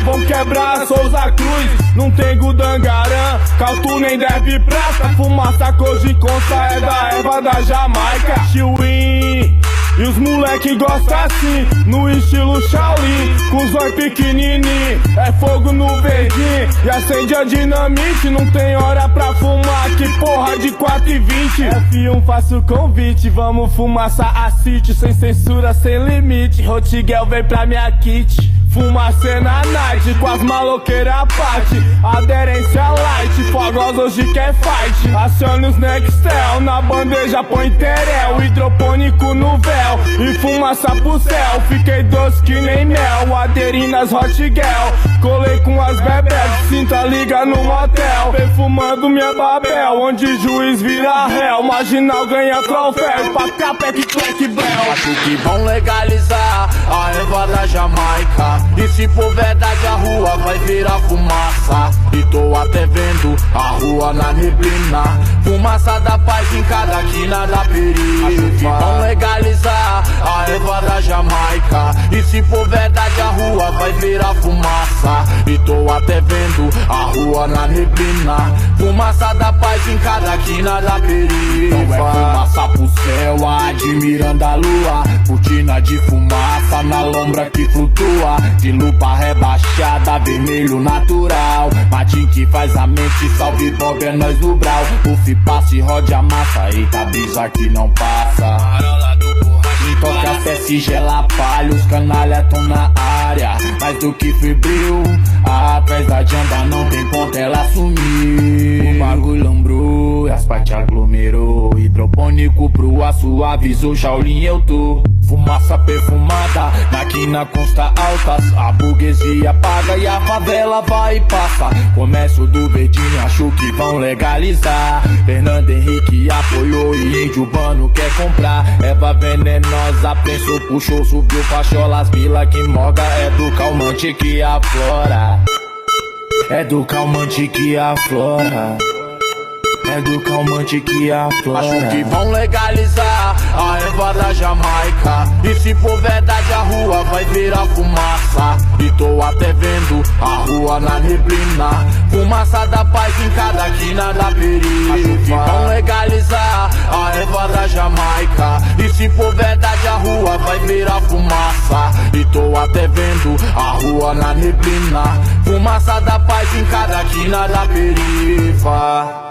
vão quebrar Souza Cruz. Não tem Gudangarã, Cautu nem deve prata. Fumaça cor de consta é da erva da Jamaica. Chiwin, e os moleque gostam assim, no estilo Shaolin, com zóio pequenininho, é fogo no verdinho, e acende a dinamite, não tem hora pra fumar, que porra de 4h20. F1 faço o convite, vamos fumaça a City, sem censura, sem limite, Rotiguel vem pra minha kit. Fumaça na night, com as maloqueiras à parte, aderência light, fogosa hoje quer fight. Acione os Nextel, na bandeja põe terel, hidropônico no véu, e fumaça pro céu. Fiquei doce que nem mel, aderi nas Hot Girl, colei com as bebés, cinta liga no motel, perfumando minha Babel, onde juiz vira réu, marginal ganha troféu, pra capec, clack, bel. Acho que vão legalizar a erva da Jamaica, e se for verdade a rua vai virar fumaça. E tô até vendo a rua na neblina, fumaça da paz em cada quina da perifa. Acho que vão legalizar a erva da Jamaica, e se for verdade a rua vai virar fumaça. E tô até vendo a rua na neblina, fumaça da paz em cada quina da perifa. Então é fumaça pro céu, admirando a lua, cortina de fumaça na lombra que flutua, de lupa rebaixada, vermelho natural, matinho que faz a mente, salve Bob, é nós no brau. Puff, passe, rode a massa, eita brisa que não passa. Quem toca a fé se gela palha, os canalha tão na área, mais do que febril, atrás da jamba não tem ponta, ela sumiu. O bagulho lambrou, as partes aglomerou, hidropônico pro aço, avisou Shaolin eu tô. Fumaça perfumada, na quina consta altas, a burguesia paga e a favela vai e passa. Comércio do verdinho, acho que vão legalizar. Fernando Henrique apoiou e índio urbano quer comprar. Erva venenosa, prensou, puxou, subiu pacholas, vila que moga, é do calmante que aflora. É do calmante que aflora. É do calmante que aflora. Acho que vão legalizar a erva da Jamaica, e se for verdade a rua vai virar fumaça. E tô até vendo a rua na neblina, fumaça da paz em cada quina da perifa. Acho que vão legalizar a erva da Jamaica, e se for verdade a rua vai virar fumaça. E tô até vendo a rua na neblina, fumaça da paz em cada quina da perifa.